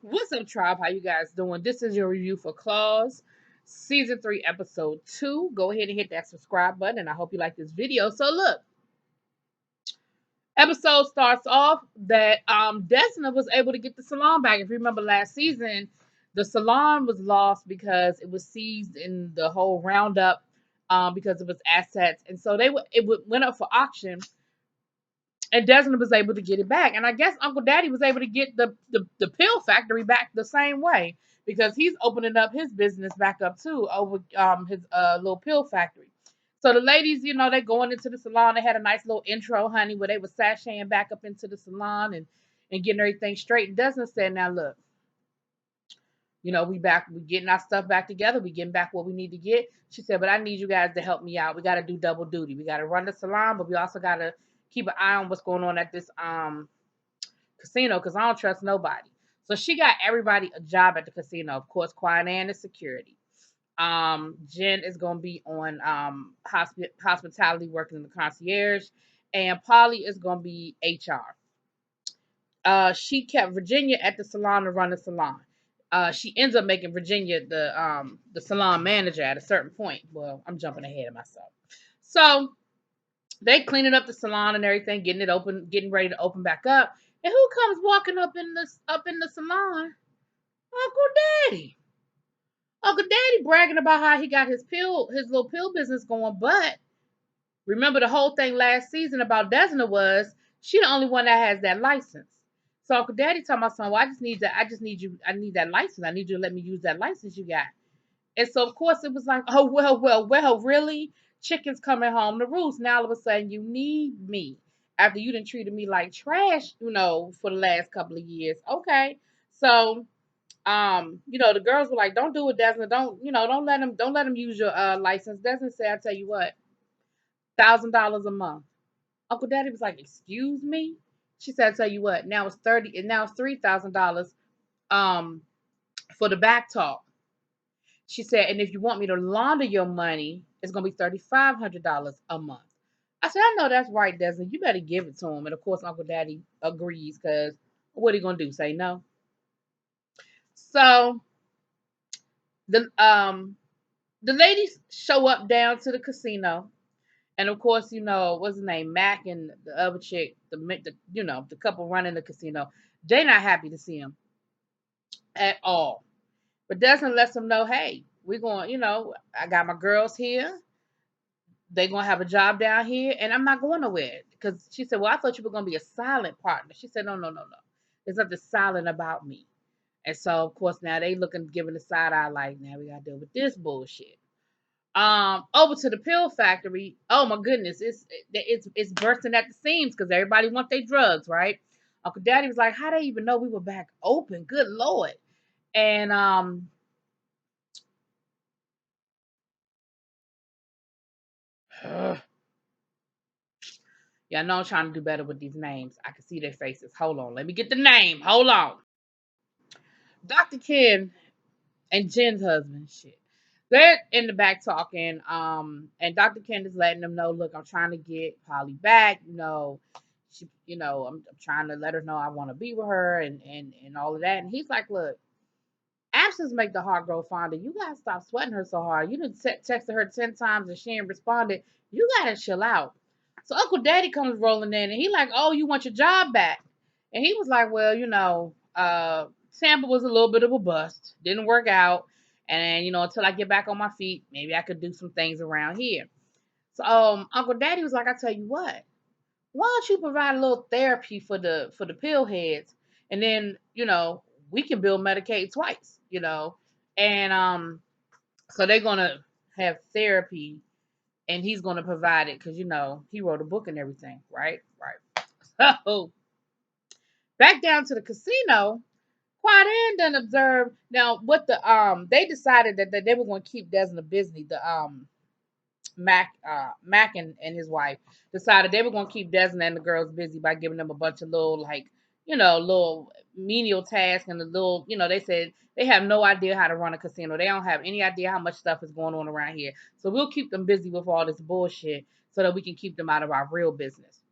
What's up, tribe? How you guys doing? This is your review for Claws, Season 3, Episode 2. Go ahead and hit that subscribe button, and I hope you like this video. So look, episode starts off that Desna was able to get the salon back. If you remember last season, the salon was lost because it was seized in the whole roundup because of its assets. And so went up for auction, and Desmond was able to get it back. And I guess Uncle Daddy was able to get the pill factory back the same way because he's opening up his business back up too over his little pill factory. So the ladies, they going into the salon. They had a nice little intro, honey, where they were sashaying back up into the salon and getting everything straight. And Desmond said, "Now look, we back, we getting our stuff back together. We getting back what we need to get." She said, "But I need you guys to help me out. We got to do double duty. We got to run the salon, but we also got to keep an eye on what's going on at this casino because I don't trust nobody." So she got everybody a job at the casino. Of course, Quiet Ann is security. Jen is gonna be on hospitality, working in the concierge, and Polly is gonna be HR. She kept Virginia at the salon to run the salon. She ends up making Virginia the salon manager at a certain point. Well, I'm jumping ahead of myself. So they cleaning up the salon and everything, getting it open, getting ready to open back up. And who comes walking up in the salon? Uncle Daddy. Uncle Daddy bragging about how he got his little pill business going. But remember the whole thing last season about Desna was she the only one that has that license. So Uncle Daddy told my son, "Well, I need that license. I need you to let me use that license you got." And so of course it was like, "Oh, well, really? Chicken's coming home to roost. Now all of a sudden you need me after you didn't treated me like trash, for the last couple of years." Okay. So the girls were like, "Don't do it, Desmond. Don't let him use your license." Desmond said, "I tell you what, $1,000 a month." Uncle Daddy was like, "Excuse me?" She said, "I tell you what, now it's 30 and now it's $3,000 um for the back talk." She said, "And if you want me to launder your money, it's gonna be $3,500 a month." I said, "I know that's right, Desmond. You better give it to him." And of course, Uncle Daddy agrees because what are he gonna do? Say no? So the ladies show up down to the casino, and of course, what's his name, Mac, and the other chick, the couple running the casino. They not happy to see him at all. But Desmond lets them know, "Hey, we're going. I got my girls here. They gonna have a job down here, and I'm not going nowhere." Because she said, "Well, I thought you were gonna be a silent partner." She said, "No, no, no, no. There's nothing silent about me." And so, of course, now they looking, giving the side eye, like, "Now we gotta deal with this bullshit." Over to the pill factory. Oh my goodness, it's bursting at the seams because everybody want their drugs, right? Uncle Daddy was like, "How they even know we were back open? Good Lord!" And yeah, I know I'm trying to do better with these names. I can see their faces. Hold on, let me get the name. Hold on. Dr. Ken and Jen's husband. Shit. They're in the back talking, and Dr. Ken is letting them know, "Look, I'm trying to get Polly back. I'm trying to let her know I want to be with her and all of that." And he's like, "Look, absence make the heart grow fonder. You gotta stop sweating her so hard. You done texted her 10 times and she ain't responded. You gotta chill out." So Uncle Daddy comes rolling in and he like, "Oh, you want your job back?" And he was like, "Well, Tampa was a little bit of a bust. Didn't work out. And until I get back on my feet, maybe I could do some things around here." So Uncle Daddy was like, "I tell you what, why don't you provide a little therapy for the pill heads, and then we can build Medicaid twice. And so they're gonna have therapy, and he's gonna provide it because he wrote a book and everything, right? Right." So back down to the casino. Quiet Ann done observed now what they decided that they were going to keep Desna busy. The Mac and his wife decided they were going to keep Desna and the girls busy by giving them a bunch of little, like, little menial tasks, and the little, they said they have no idea how to run a casino. They don't have any idea how much stuff is going on around here. So we'll keep them busy with all this bullshit so that we can keep them out of our real business.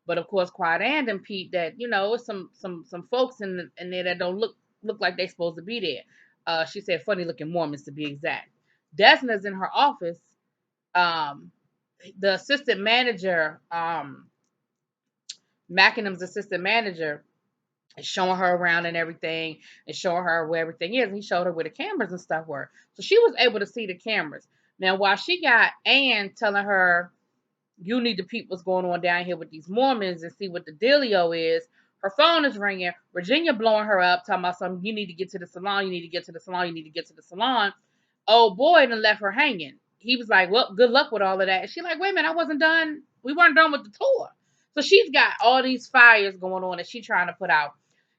But of course, Quiet Ann and Pete, that it's some folks in there that don't look look like they supposed to be there. She said funny looking Mormons to be exact. Desna's in her office. Um, the assistant manager, Mackinon's assistant manager, is showing her around and everything, and showing her where everything is. And he showed her where the cameras and stuff were. So she was able to see the cameras. Now, while she got Ann telling her, you need to peep what's going on down here with these Mormons and see what the dealio is, her phone is ringing. Virginia blowing her up, talking about something, you need to get to the salon, you need to get to the salon, you need to get to the salon. Old boy done left her hanging. He was like, well, good luck with all of that. And she's like, wait a minute, I wasn't done. We weren't done with the tour. So she's got all these fires going on that she's trying to put out.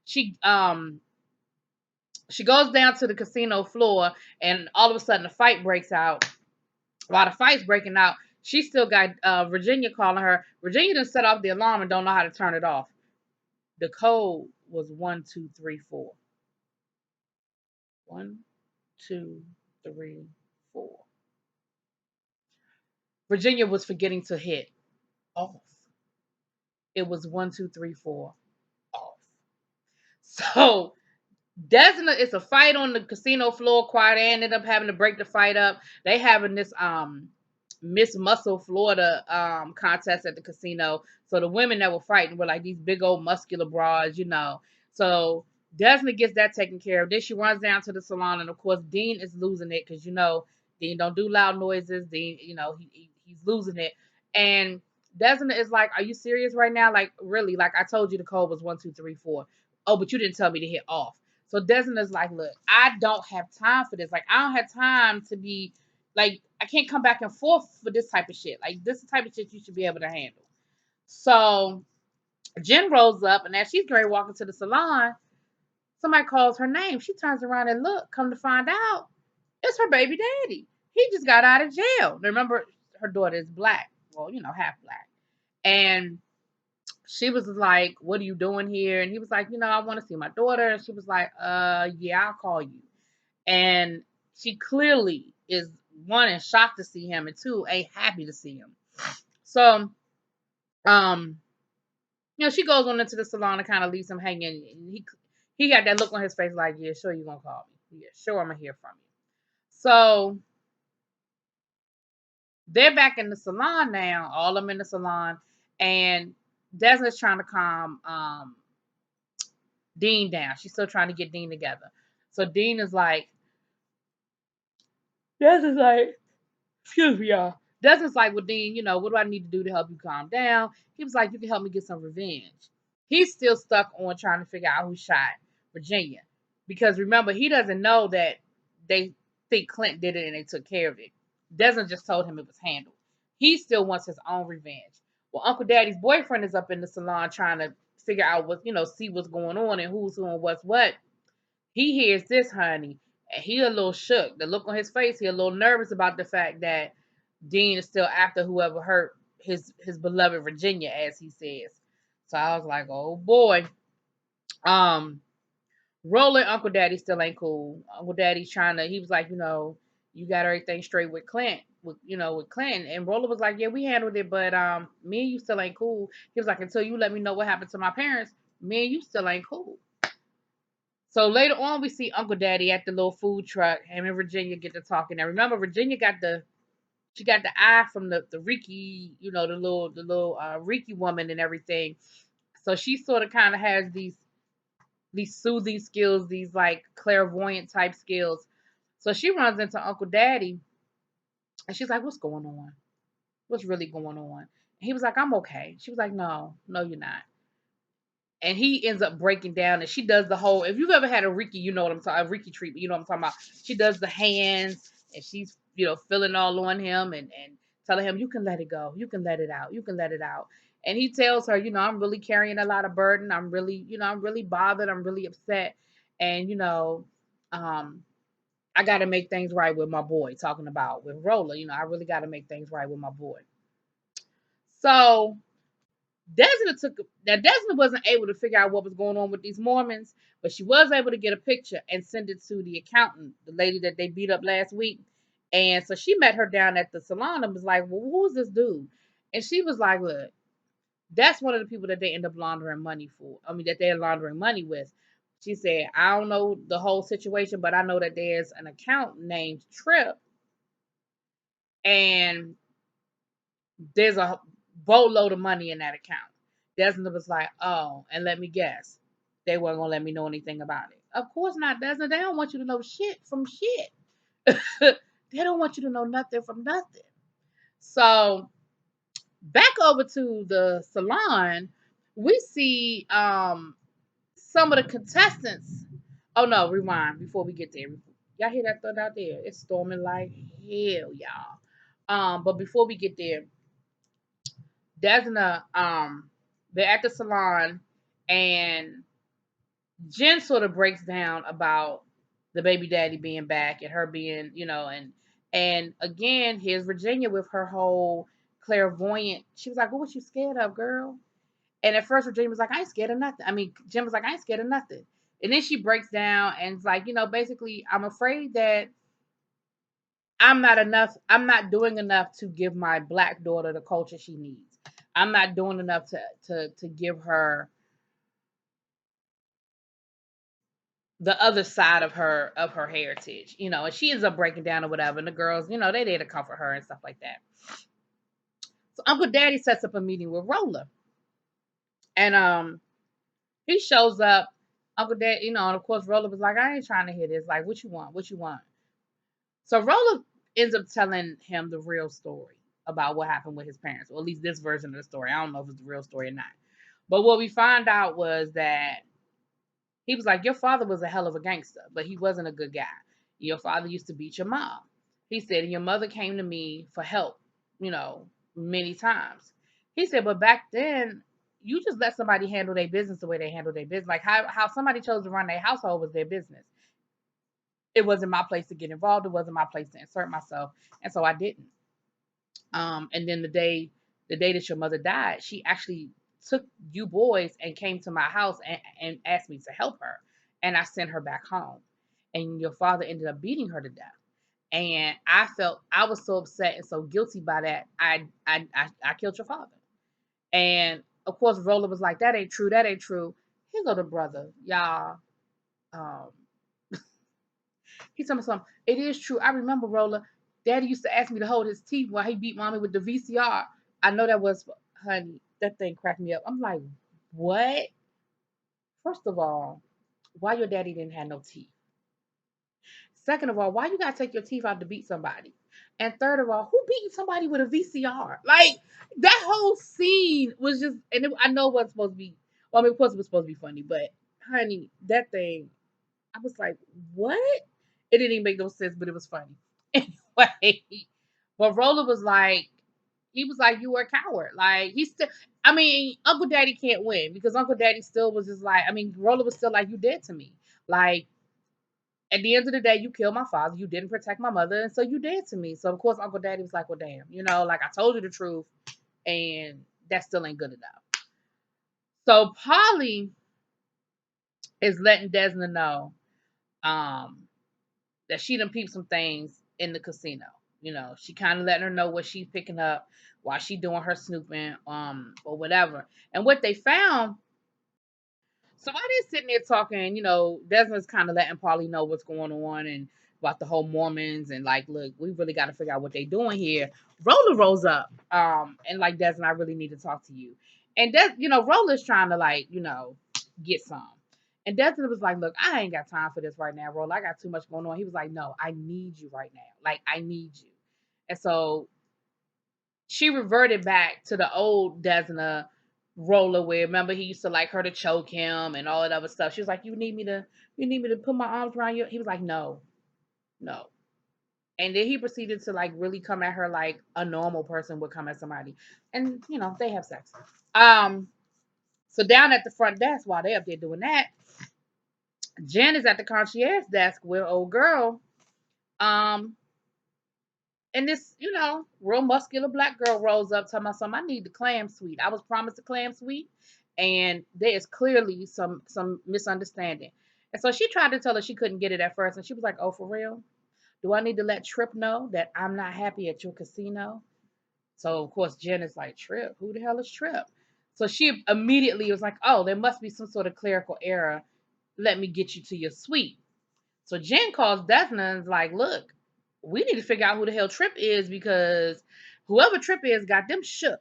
She goes down to the casino floor, and all of a sudden a fight breaks out. While the fight's breaking out, she still got Virginia calling her. Virginia done set off the alarm and don't know how to turn it off. The code was 1234. 1234. Virginia was forgetting to hit off. It was 1234 off. So Desna, it's a fight on the casino floor. Quiet ended up having to break the fight up. They having this Miss Muscle Florida contest at the casino. So the women that were fighting were like these big old muscular broads, you know. So Desna gets that taken care of. Then she runs down to the salon, and of course Dean is losing it because you know Dean don't do loud noises. Dean, you know, he's losing it. And Desna is like, "Are you serious right now? Like really? Like I told you the code was 1234. Oh, but you didn't tell me to hit off." So Desna's like, "Look, I don't have time for this. Like I don't have time to be." Like, I can't come back and forth for this type of shit. Like, this is the type of shit you should be able to handle. So, Jen rolls up, and as she's going walking to the salon, somebody calls her name. She turns around and look. Come to find out, it's her baby daddy. He just got out of jail. Remember, her daughter is black. Well, you know, half black. And she was like, what are you doing here? And he was like, you know, I want to see my daughter. And she was like, yeah, I'll call you. And she clearly is one and shocked to see him, and two ain't happy to see him. So, you know, she goes on into the salon and kind of leaves him hanging. And he got that look on his face, like, yeah, sure you gonna call me. Yeah, sure I'm gonna hear from you. So they're back in the salon now, all of them in the salon, and Desna's trying to calm Dean down. She's still trying to get Dean together. So Dean is like, Desna's like, excuse me, y'all. Desmond's like, well, Dean, you know, what do I need to do to help you calm down? He was like, you can help me get some revenge. He's still stuck on trying to figure out who shot Virginia. Because remember, he doesn't know that they think Clint did it and they took care of it. Desmond just told him it was handled. He still wants his own revenge. Well, Uncle Daddy's boyfriend is up in the salon trying to figure out what, you know, see what's going on and who's who and what's what. He hears this, honey, and he a little shook. The look on his face, he a little nervous about the fact that Dean is still after whoever hurt his beloved Virginia, as he says. So I was like, oh boy. Roland, Uncle Daddy still ain't cool. Uncle Daddy's trying to, he was like, you know, you got everything straight with Clint, with Clint. And Roland was like, yeah, we handled it, but me and you still ain't cool. He was like, until you let me know what happened to my parents, me and you still ain't cool. So later on, we see Uncle Daddy at the little food truck. Him and Virginia get to talking. Now remember, Virginia got the eye from the Reiki, you know, the little Reiki woman and everything. So she sort of kind of has these soothing skills, these like clairvoyant type skills. So she runs into Uncle Daddy, and she's like, "What's going on? What's really going on?" And he was like, "I'm okay." She was like, "No, no, you're not." And he ends up breaking down, and she does the whole. If you've ever had a Reiki, you know what I'm talking. A Reiki treatment, you know what I'm talking about. She does the hands, and she's feeling all on him and telling him, "You can let it go. You can let it out. You can let it out." And he tells her, "I'm really carrying a lot of burden. I'm really, I'm really bothered. I'm really upset, and I got to make things right with my boy." Talking about with Rolla, I really got to make things right with my boy. So Desna wasn't able to figure out what was going on with these Mormons, but she was able to get a picture and send it to the accountant, the lady that they beat up last week. And so she met her down at the salon and was like, well, who's this dude? And she was like, look, that's one of the people that they end up laundering money for. I mean, that they're laundering money with. She said, I don't know the whole situation, but I know that there's an account named Trip, and there's a boatload of money in that account. Desmond was like, oh, and let me guess, they weren't gonna let me know anything about it. Of course not, Desmond. They don't want you to know shit from shit. They don't want you to know nothing from nothing. So back over to the salon, we see some of the contestants. Oh no, rewind before we get there. Y'all hear that thunder out there? It's storming like hell, y'all. But before we get there, Desna, they're at the salon, and Jen sort of breaks down about the baby daddy being back and her being, and again, here's Virginia with her whole clairvoyant. She was like, "What was you scared of, girl?" And at first, Virginia was like, "I ain't scared of nothing." I mean, Jen was like, "I ain't scared of nothing." And then she breaks down and it's like, basically, I'm afraid that I'm not enough. I'm not doing enough to give my black daughter the culture she needs. I'm not doing enough to give her the other side of her heritage, and she ends up breaking down or whatever. And the girls, they there to comfort her and stuff like that. So Uncle Daddy sets up a meeting with Roller, and he shows up. Uncle Dad, and of course Roller was like, I ain't trying to hear this. Like, what you want? What you want? So Roller ends up telling him the real story about what happened with his parents, or at least this version of the story. I don't know if it's the real story or not. But what we find out was that he was like, your father was a hell of a gangster, but he wasn't a good guy. Your father used to beat your mom. He said, and your mother came to me for help, many times. He said, but back then, you just let somebody handle their business the way they handle their business. Like how somebody chose to run their household was their business. It wasn't my place to get involved. It wasn't my place to insert myself. And so I didn't. And then the day that your mother died, she actually took you boys and came to my house and asked me to help her. And I sent her back home. And your father ended up beating her to death. And I was so upset and so guilty by that. I killed your father. And of course, Roller was like, that ain't true. That ain't true. Here go the brother, y'all. Um, he told me something. It is true. I remember Roller. Daddy used to ask me to hold his teeth while he beat mommy with the VCR. I know that was, honey, that thing cracked me up. I'm like, what? First of all, why your daddy didn't have no teeth? Second of all, why you gotta take your teeth out to beat somebody? And third of all, who beating somebody with a VCR? Like that whole scene was just, and I know it wasn't supposed to be. Well, I mean, of course it was supposed to be funny, but honey, that thing, I was like, what? It didn't even make no sense, but it was funny. Anyway, but Roller was like, he was like, you were a coward. Like he still, I mean, Uncle Daddy can't win because Uncle Daddy still was just like, I mean, Roller was still like, you dead to me. Like at the end of the day, you killed my father. You didn't protect my mother, and so you dead to me. So of course, Uncle Daddy was like, well, damn, like I told you the truth, and that still ain't good enough. So Polly is letting Desna know, um, that she done peeped some things in the casino. She kind of letting her know what she's picking up while she doing her snooping, or whatever. And what they found, so while they're sitting there talking, Desmond's kind of letting Polly know what's going on and about the whole Mormons and like, look, we really got to figure out what they're doing here. Roller rolls up, and like Desmond, I really need to talk to you. And Roller's trying to like, get some. And Desmond was like, look, I ain't got time for this right now, Roller. I got too much going on. He was like, no, I need you right now. Like, I need you. And so she reverted back to the old Desna Roller where remember he used to like her to choke him and all that other stuff. She was like, you need me to put my arms around you? He was like, no, no. And then he proceeded to like really come at her like a normal person would come at somebody. And they have sex. So down at the front desk while they up there doing that, Jen is at the concierge desk with old girl. Um, And this, real muscular black girl rolls up telling my son, I need the clam suite. I was promised the clam suite. And there is clearly some misunderstanding. And so she tried to tell her she couldn't get it at first. And she was like, oh, for real? Do I need to let Trip know that I'm not happy at your casino? So, of course, Jen is like, Trip? Who the hell is Trip? So she immediately was like, oh, there must be some sort of clerical error. let me get you to your suite. So Jen calls Desna and is like, look, we need to figure out who the hell Trip is because whoever Trip is got them shook.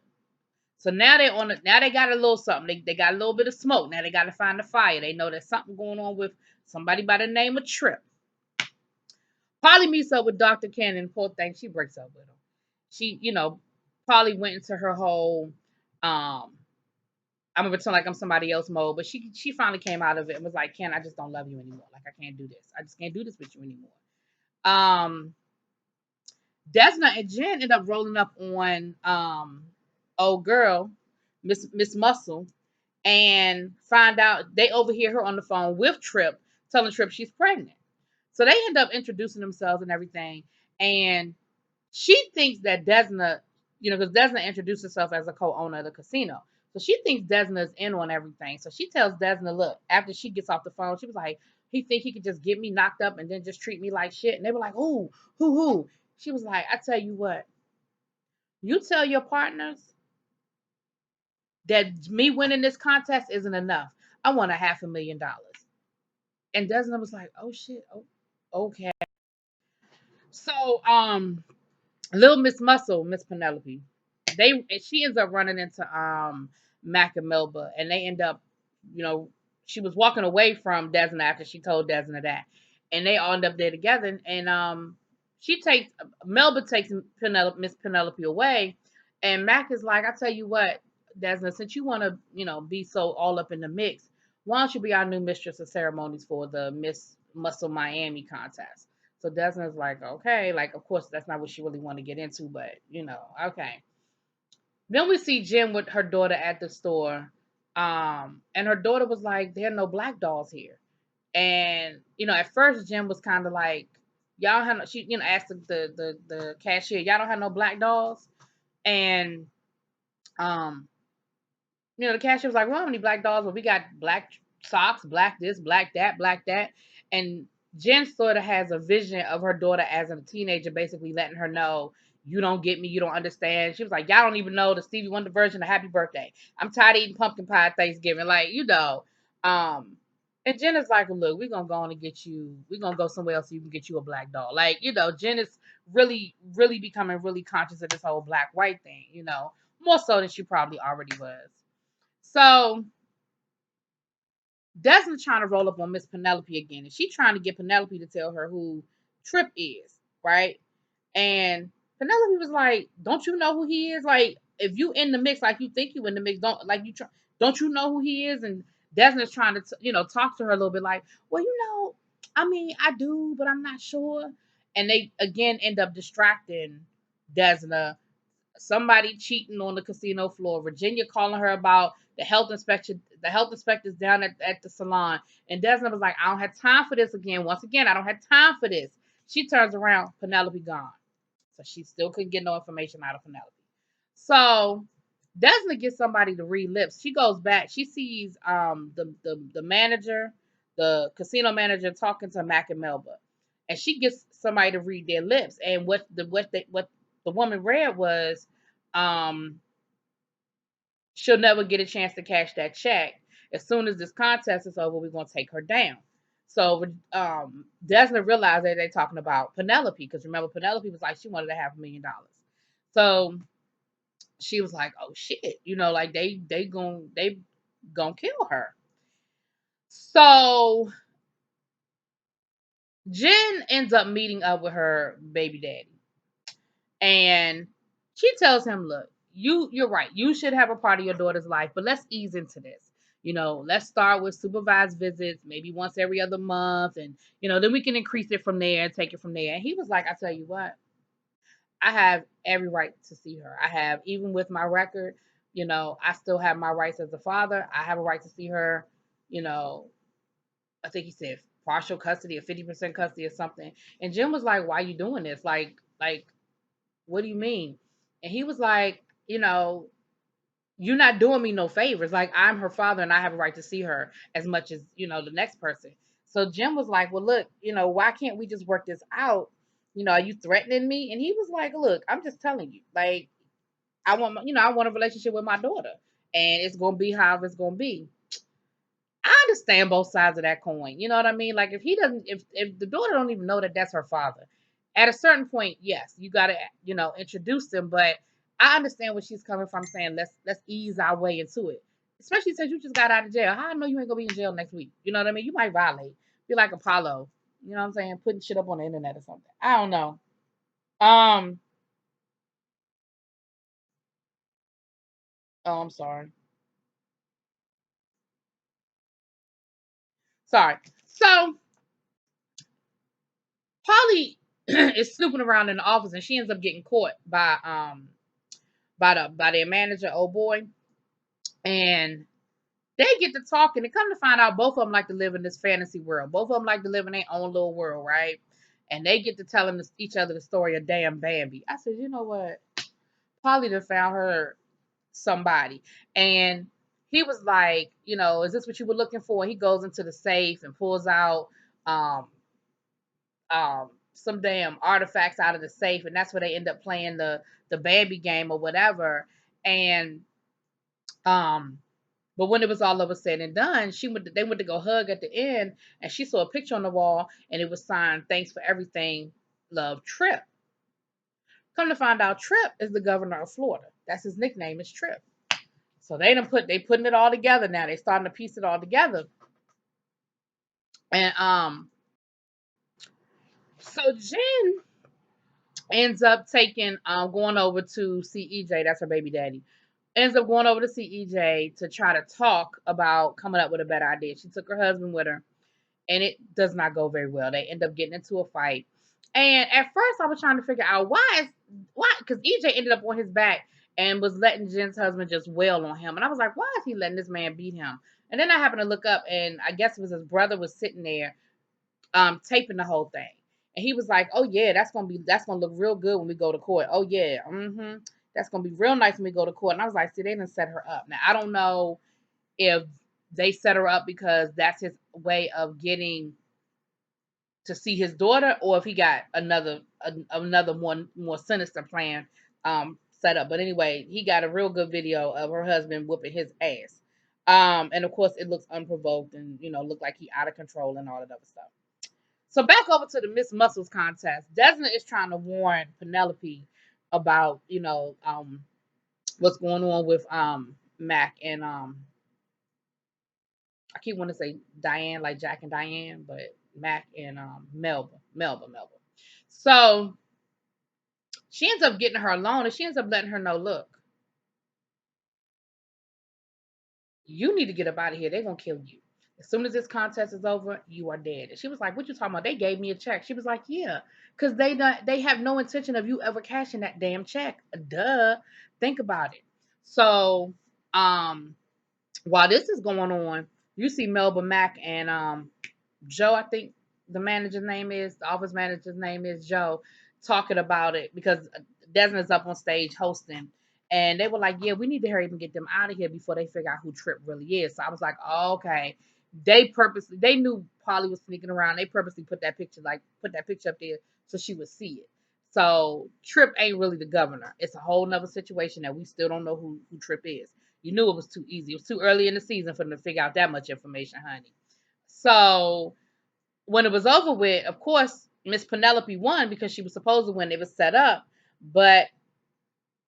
So now they on now they got a little something. They got a little bit of smoke. Now they got to find the fire. They know there's something going on with somebody by the name of Trip. Polly meets up with Dr. Cannon. Poor thing, she breaks up with him. She, Polly went into her whole I'm gonna pretend like I'm somebody else mode, but she finally came out of it and was like, Ken, I just don't love you anymore. Like I can't do this. I just can't do this with you anymore. Um Desna and Jen end up rolling up on old girl, Miss Muscle, and find out they overhear her on the phone with Trip, telling Trip she's pregnant. So they end up introducing themselves and everything. And she thinks that Desna, because Desna introduced herself as a co-owner of the casino. So she thinks Desna is in on everything. So she tells Desna, look, after she gets off the phone, she was like, he think he could just get me knocked up and then just treat me like shit. And they were like, ooh, who? She was like, I tell you what, you tell your partners that me winning this contest isn't enough. I want $500,000. And Desna was like, oh shit, oh, okay. So Little Miss Muscle, Miss Penelope, she ends up running into Mac and Melba, and they end up, you know, she was walking away from Desna after she told Desna that, and they all end up there together. And she takes Melba takes Miss Penelope away, and Mac is like, I tell you what, Desna, since you want to, be so all up in the mix, why don't you be our new mistress of ceremonies for the Miss Muscle Miami contest? So Desna's like, okay, like of course that's not what she really want to get into, but okay. Then we see Jen with her daughter at the store, and her daughter was like, "There are no black dolls here." And at first Jen was kind of like, "Y'all have no," she asked the cashier, "Y'all don't have no black dolls?" And um, the cashier was like, "We don't have any black dolls, but we got black socks, black this, black that, black that." And Jen sort of has a vision of her daughter as a teenager, basically letting her know, you don't get me, you don't understand. She was like, y'all don't even know the Stevie Wonder version of Happy Birthday. I'm tired of eating pumpkin pie at Thanksgiving. Like, and Jen is like, look, we're gonna go on and get you, we're gonna go somewhere else so you can get you a black doll. Like, Jen is really, really becoming really conscious of this whole black white thing, more so than she probably already was. So Desmond's trying to roll up on Miss Penelope again, and she's trying to get Penelope to tell her who Trip is, right? And Penelope was like, "Don't you know who he is? Like, if you in the mix, like you think you in the mix, don't you know who he is?" And Desmond's trying to, talk to her a little bit, like, "Well, I mean, I do, but I'm not sure." And they again end up distracting Desna, somebody cheating on the casino floor, Virginia calling her about the health inspectors down at the salon. And Desmond was like, I don't have time for this again. Once again, I don't have time for this. She turns around, Penelope gone. So she still couldn't get no information out of Penelope. So Desmond gets somebody to read lips. She goes back. She sees the manager, the casino manager, talking to Mac and Melba, and she gets somebody to read their lips. And what the woman read was, um, she'll never get a chance to cash that check. As soon as this contest is over, we're gonna take her down. So Desmond realized that they're talking about Penelope, because remember Penelope was like she wanted to have $1 million. So she was like, "Oh shit," like they gonna kill her. So Jen ends up meeting up with her baby daddy, and she tells him, "Look, you're right. You should have a part of your daughter's life, but let's ease into this. Let's start with supervised visits, maybe once every other month, and then we can increase it from there and take it from there." And he was like, "I tell you what, I have every right to see her. I have, even with my record, I still have my rights as a father. I have a right to see her. You know, I think he said partial custody or 50% custody or something." And Jim was like, "Why are you doing this? Like, what do you mean?" And he was like, "You're not doing me no favors. Like, I'm her father and I have a right to see her as much as, the next person." So Jim was like, "Well, look, why can't we just work this out? Are you threatening me?" And he was like, "Look, I'm just telling you, like, I want a relationship with my daughter, and it's going to be however it's going to be." I understand both sides of that coin. You know what I mean? Like if he doesn't, if the daughter don't even know that that's her father, at a certain point, yes, you gotta introduce them. But I understand where she's coming from, saying let's ease our way into it. Especially since you just got out of jail. How I know you ain't gonna be in jail next week? You know what I mean? You might violate. Be like Apollo. You know what I'm saying? Putting shit up on the internet or something. I don't know. Um. Oh, I'm sorry. Sorry. So Polly is snooping around in the office, and she ends up getting caught by their manager, old boy, and they get to talking and come to find out both of them like to live in this fantasy world. Both of them like to live in their own little world, right? And they get to telling each other the story of damn Bambi. I said, you know what? Polly done found her somebody. And he was like, is this what you were looking for? And he goes into the safe and pulls out um some damn artifacts out of the safe, and that's where they end up playing the Bambi game or whatever. And um but when it was all over said and done, they went to go hug at the end, and she saw a picture on the wall, and it was signed, "Thanks for everything, love, Trip." Come to find out, Trip is the governor of Florida. That's his nickname, is Trip. So they putting it all together now. They starting to piece it all together. And so Jen ends up taking going over to see EJ, that's her baby daddy. Ends up going over to see EJ to try to talk about coming up with a better idea. She took her husband with her, and it does not go very well. They end up getting into a fight. And at first, I was trying to figure out why, because EJ ended up on his back and was letting Jen's husband just wail on him. And I was like, why is he letting this man beat him? And then I happened to look up, and I guess it was his brother was sitting there taping the whole thing. And he was like, "Oh yeah, that's gonna look real good when we go to court. Oh yeah, that's gonna be real nice when we go to court." And I was like, "See, they didn't set her up." Now I don't know if they set her up because that's his way of getting to see his daughter, or if he got another more sinister plan set up. But anyway, he got a real good video of her husband whooping his ass. And of course, it looks unprovoked and look like he out of control and all that other stuff. So back over to the Miss Muscles contest. Desna is trying to warn Penelope about what's going on with Mac and I keep wanting to say Diane, like Jack and Diane, but Mac and Melba. So she ends up getting her alone, and she ends up letting her know, look, you need to get up out of here. They're gonna kill you. As soon as this contest is over, you are dead. And she was like, what you talking about? They gave me a check. She was like, yeah, because they have no intention of you ever cashing that damn check. Duh. Think about it. So while this is going on, you see Melba Mac and Joe, I think the office manager's name is Joe, talking about it because Desmond's up on stage hosting. And they were like, yeah, we need to hurry up and get them out of here before they figure out who Trip really is. So I was like, oh, okay. They knew Polly was sneaking around. They purposely put that picture up there so she would see it. So Trip ain't really the governor. It's a whole nother situation that we still don't know who Trip is. You knew it was too easy. It was too early in the season for them to figure out that much information, honey. So when it was over with, of course, Miss Penelope won because she was supposed to win. It was set up, but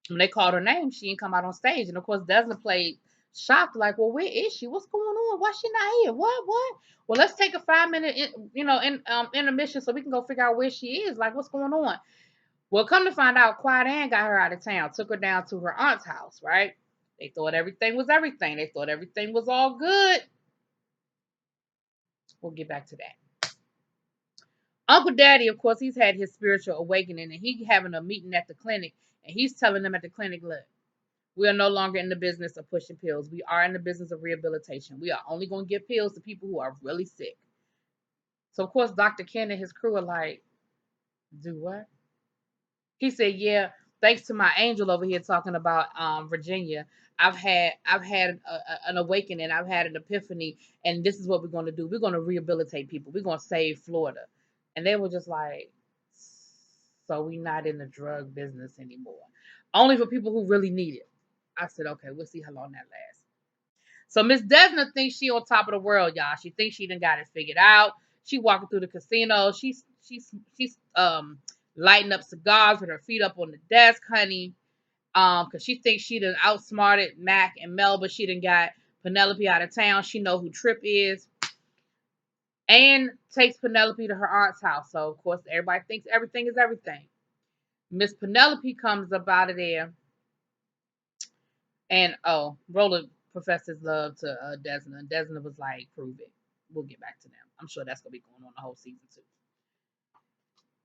when they called her name, she didn't come out on stage. And of course, Desmond played shocked, like, "Well, where is she? What's going on? Why she not here? What? What? Well, let's take a 5 minute, intermission so we can go figure out where she is. Like, what's going on?" Well, come to find out, Quiet Ann got her out of town, took her down to her aunt's house. Right? They thought everything was everything. They thought everything was all good. We'll get back to that. Uncle Daddy, of course, he's had his spiritual awakening, and he's having a meeting at the clinic, and he's telling them at the clinic, look, we are no longer in the business of pushing pills. We are in the business of rehabilitation. We are only going to give pills to people who are really sick. So, of course, Dr. Ken and his crew are like, do what? He said, yeah, thanks to my angel over here talking about Virginia, I've had an awakening. I've had an epiphany, and this is what we're going to do. We're going to rehabilitate people. We're going to save Florida. And they were just like, so we're not in the drug business anymore. Only for people who really need it. I said, okay, we'll see how long that lasts. So Miss Desna thinks she on top of the world, y'all. She thinks she done got it figured out. She walking through the casino. She's lighting up cigars with her feet up on the desk, honey. Cause she thinks she done outsmarted Mac and Mel, but she done got Penelope out of town. She know who Trip is. And takes Penelope to her aunt's house. So of course everybody thinks everything is everything. Miss Penelope comes up out of there, and Roller professes love to Desna. Desna was like, "Prove it. We'll get back to them." I'm sure that's gonna be going on the whole season too.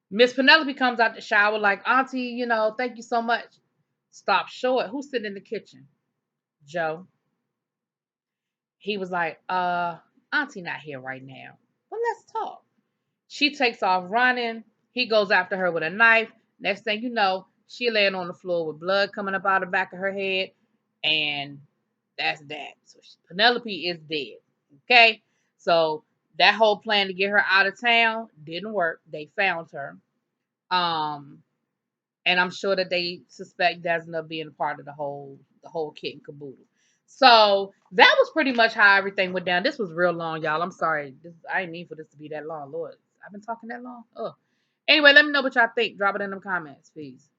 Miss Penelope comes out the shower like, "Auntie, thank you so much." Stop short. Who's sitting in the kitchen? Joe. He was like, Auntie not here right now. Well, let's talk. She takes off running. He goes after her with a knife. Next thing you know, she laying on the floor with blood coming up out the back of her head. And that's that. So Penelope is dead. Okay? So that whole plan to get her out of town didn't work. They found her. And I'm sure that they suspect Desna being a part of the whole kit and caboodle. So that was pretty much how everything went down. This was real long, y'all. I'm sorry. I didn't mean for this to be that long. Lord, I've been talking that long. Oh. Anyway, let me know what y'all think. Drop it in the comments, please.